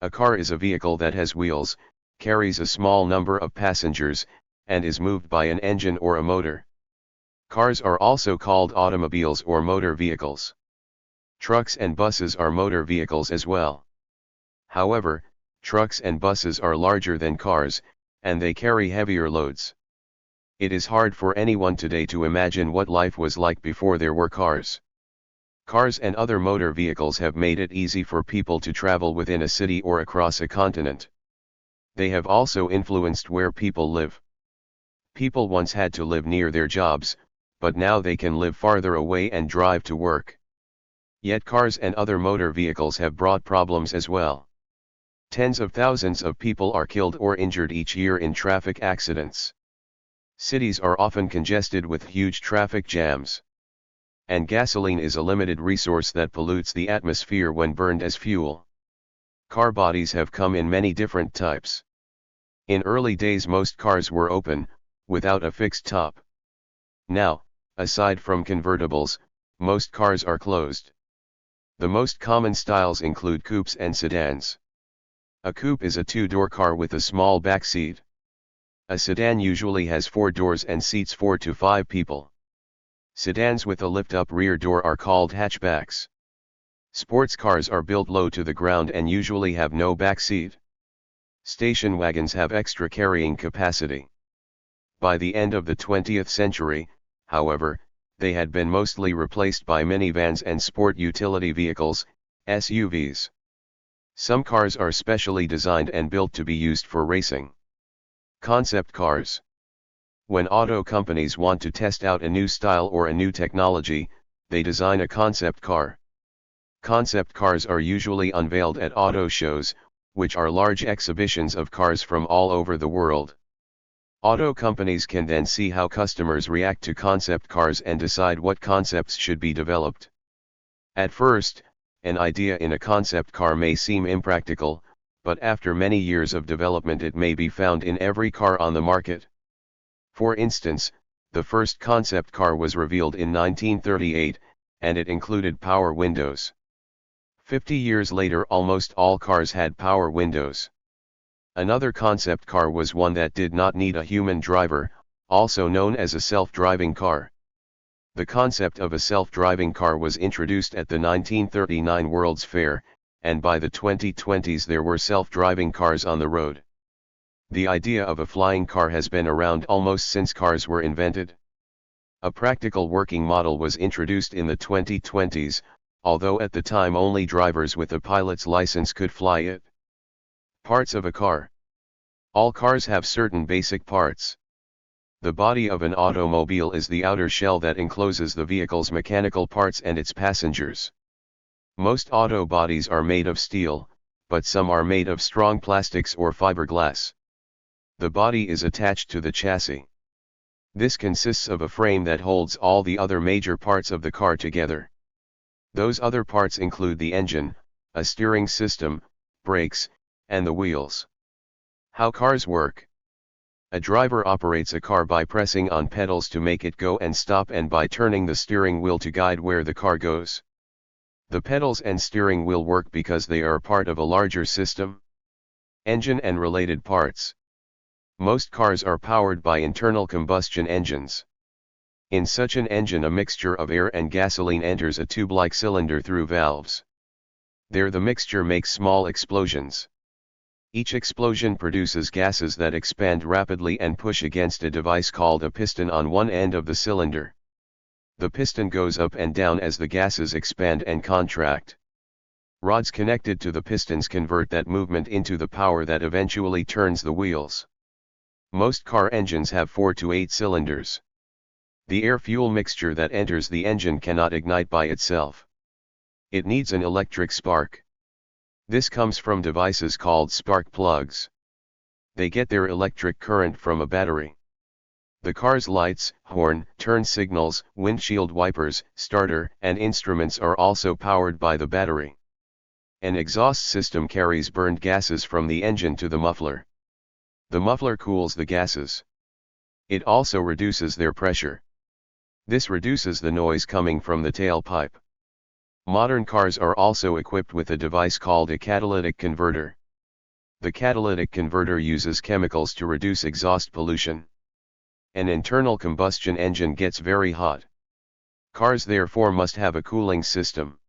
A car is a vehicle that has wheels, carries a small number of passengers, and is moved by an engine or a motor. Cars are also called automobiles or motor vehicles. Trucks and buses are motor vehicles as well. However, trucks and buses are larger than cars, and they carry heavier loads. It is hard for anyone today to imagine what life was like before there were cars. Cars and other motor vehicles have made it easy for people to travel within a city or across a continent. They have also influenced where people live. People once had to live near their jobs, but now they can live farther away and drive to work. Yet cars and other motor vehicles have brought problems as well. Tens of thousands of people are killed or injured each year in traffic accidents. Cities are often congested with huge traffic jams. And gasoline is a limited resource that pollutes the atmosphere when burned as fuel. Car bodies have come in many different types. In early days most cars were open, without a fixed top. Now, aside from convertibles, most cars are closed. The most common styles include coupes and sedans. A coupe is a two-door car with a small back seat. A sedan usually has 4 doors and seats 4 to 5 people. Sedans with a lift-up rear door are called hatchbacks. Sports cars are built low to the ground and usually have no back seat. Station wagons have extra carrying capacity. By the end of the 20th century, however, they had been mostly replaced by minivans and sport utility vehicles, SUVs. Some cars are specially designed and built to be used for racing. Concept cars. When auto companies want to test out a new style or a new technology, they design a concept car. Concept cars are usually unveiled at auto shows, which are large exhibitions of cars from all over the world. Auto companies can then see how customers react to concept cars and decide what concepts should be developed. At first, an idea in a concept car may seem impractical, but after many years of development it may be found in every car on the market. For instance, the first concept car was revealed in 1938, and it included power windows. 50 years later almost all cars had power windows. Another concept car was one that did not need a human driver, also known as a self-driving car. The concept of a self-driving car was introduced at the 1939 World's Fair, and by the 2020s there were self-driving cars on the road. The idea of a flying car has been around almost since cars were invented. A practical working model was introduced in the 2020s, although at the time only drivers with a pilot's license could fly it. Parts of a car. All cars have certain basic parts. The body of an automobile is the outer shell that encloses the vehicle's mechanical parts and its passengers. Most auto bodies are made of steel, but some are made of strong plastics or fiberglass. The body is attached to the chassis. This consists of a frame that holds all the other major parts of the car together. Those other parts include the engine, a steering system, brakes, and the wheels. How cars work. A driver operates a car by pressing on pedals to make it go and stop and by turning the steering wheel to guide where the car goes. The pedals and steering wheel work because they are part of a larger system. Engine and related parts. Most cars are powered by internal combustion engines. In such an engine a mixture of air and gasoline enters a tube-like cylinder through valves. There the mixture makes small explosions. Each explosion produces gases that expand rapidly and push against a device called a piston on one end of the cylinder. The piston goes up and down as the gases expand and contract. Rods connected to the pistons convert that movement into the power that eventually turns the wheels. Most car engines have 4 to 8 cylinders. The air-fuel mixture that enters the engine cannot ignite by itself. It needs an electric spark. This comes from devices called spark plugs. They get their electric current from a battery. The car's lights, horn, turn signals, windshield wipers, starter, and instruments are also powered by the battery. An exhaust system carries burned gases from the engine to the muffler. The muffler cools the gases. It also reduces their pressure. This reduces the noise coming from the tailpipe. Modern cars are also equipped with a device called a catalytic converter. The catalytic converter uses chemicals to reduce exhaust pollution. An internal combustion engine gets very hot. Cars therefore must have a cooling system.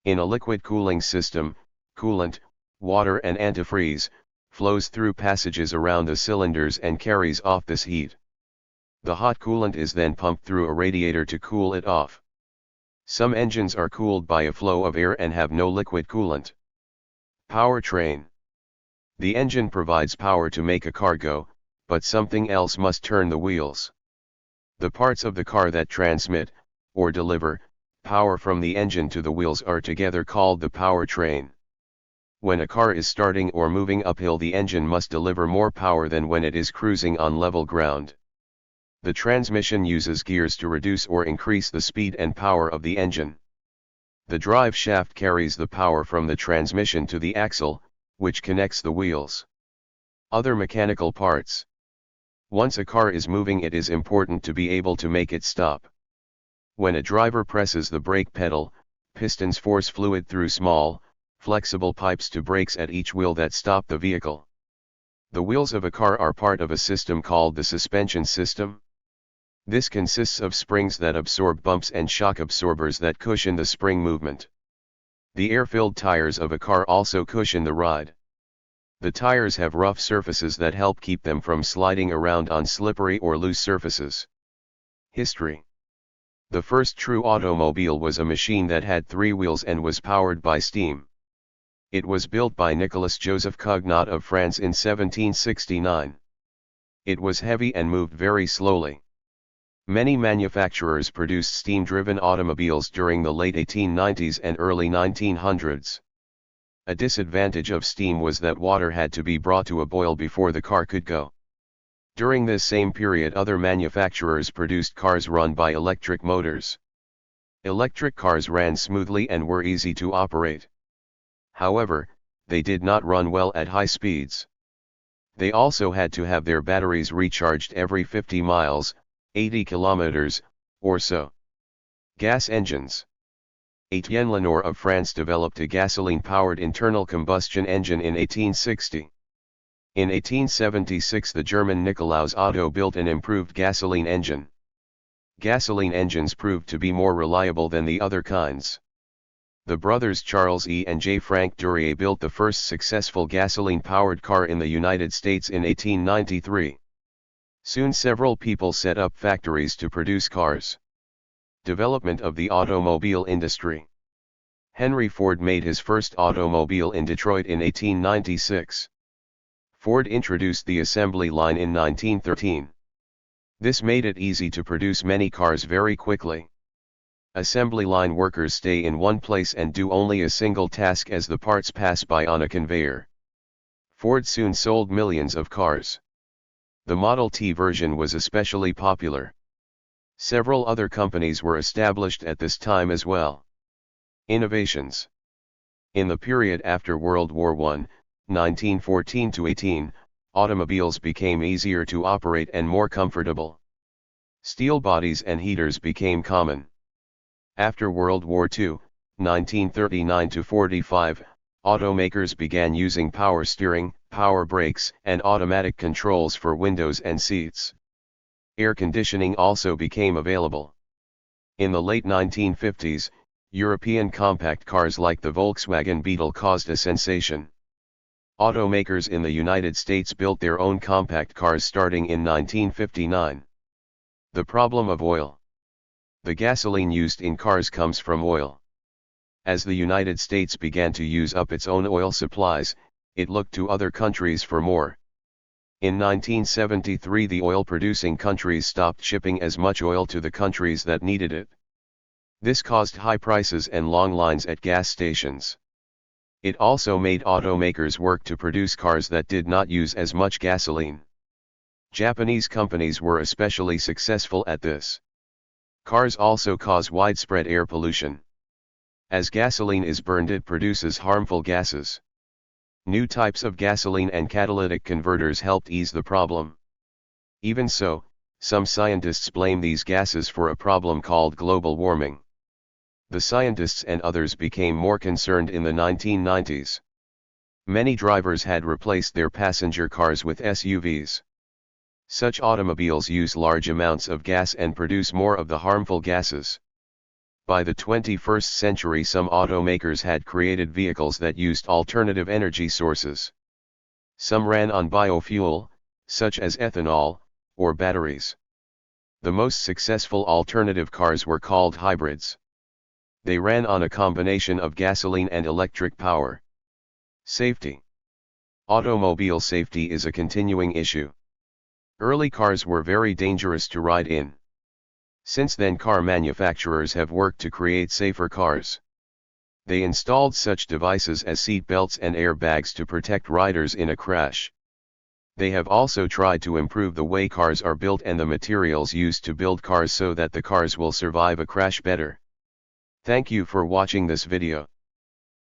In a liquid cooling system, coolant, water and antifreeze, flows through passages around the cylinders and carries off this heat. The hot coolant is then pumped through a radiator to cool it off. Some engines are cooled by a flow of air and have no liquid coolant. Powertrain. The engine provides power to make a car go, but something else must turn the wheels. The parts of the car that transmit, or deliver, power from the engine to the wheels are together called the powertrain. When a car is starting or moving uphill, the engine must deliver more power than when it is cruising on level ground. The transmission uses gears to reduce or increase the speed and power of the engine. The drive shaft carries the power from the transmission to the axle, which connects the wheels. Other mechanical parts. Once a car is moving, it is important to be able to make it stop. When a driver presses the brake pedal, pistons force fluid through small, flexible pipes to brakes at each wheel that stop the vehicle. The wheels of a car are part of a system called the suspension system. This consists of springs that absorb bumps and shock absorbers that cushion the spring movement. The air-filled tires of a car also cushion the ride. The tires have rough surfaces that help keep them from sliding around on slippery or loose surfaces. History. The first true automobile was a machine that had 3 wheels and was powered by steam. It was built by Nicolas Joseph Cugnot of France in 1769. It was heavy and moved very slowly. Many manufacturers produced steam-driven automobiles during the late 1890s and early 1900s. A disadvantage of steam was that water had to be brought to a boil before the car could go. During this same period, other manufacturers produced cars run by electric motors. Electric cars ran smoothly and were easy to operate. However, they did not run well at high speeds. They also had to have their batteries recharged every 50 miles, 80 kilometers, or so. Gas engines. Étienne Lenoir of France developed a gasoline-powered internal combustion engine in 1860. In 1876 the German Nikolaus Otto built an improved gasoline engine. Gasoline engines proved to be more reliable than the other kinds. The brothers Charles E. and J. Frank Duryea built the first successful gasoline-powered car in the United States in 1893. Soon several people set up factories to produce cars. Development of the automobile industry. Henry Ford made his first automobile in Detroit in 1896. Ford introduced the assembly line in 1913. This made it easy to produce many cars very quickly. Assembly line workers stay in one place and do only a single task as the parts pass by on a conveyor. Ford soon sold millions of cars. The Model T version was especially popular. Several other companies were established at this time as well. Innovations. In the period after World War I, 1914 to 18, automobiles became easier to operate and more comfortable. Steel bodies and heaters became common. After World War II, 1939 to 45, automakers began using power steering, power brakes, and automatic controls for windows and seats. Air conditioning also became available. In the late 1950s, European compact cars like the Volkswagen Beetle caused a sensation. Automakers in the United States built their own compact cars starting in 1959. The problem of oil. The gasoline used in cars comes from oil. As the United States began to use up its own oil supplies, it looked to other countries for more. In 1973 the oil-producing countries stopped shipping as much oil to the countries that needed it. This caused high prices and long lines at gas stations. It also made automakers work to produce cars that did not use as much gasoline. Japanese companies were especially successful at this. Cars also cause widespread air pollution. As gasoline is burned, it produces harmful gases. New types of gasoline and catalytic converters helped ease the problem. Even so, some scientists blame these gases for a problem called global warming. The scientists and others became more concerned in the 1990s. Many drivers had replaced their passenger cars with SUVs. Such automobiles use large amounts of gas and produce more of the harmful gases. By the 21st century, some automakers had created vehicles that used alternative energy sources. Some ran on biofuel, such as ethanol, or batteries. The most successful alternative cars were called hybrids. They ran on a combination of gasoline and electric power. Safety. Automobile safety is a continuing issue. Early cars were very dangerous to ride in. Since then, car manufacturers have worked to create safer cars. They installed such devices as seat belts and airbags to protect riders in a crash. They have also tried to improve the way cars are built and the materials used to build cars so that the cars will survive a crash better. Thank you for watching this video.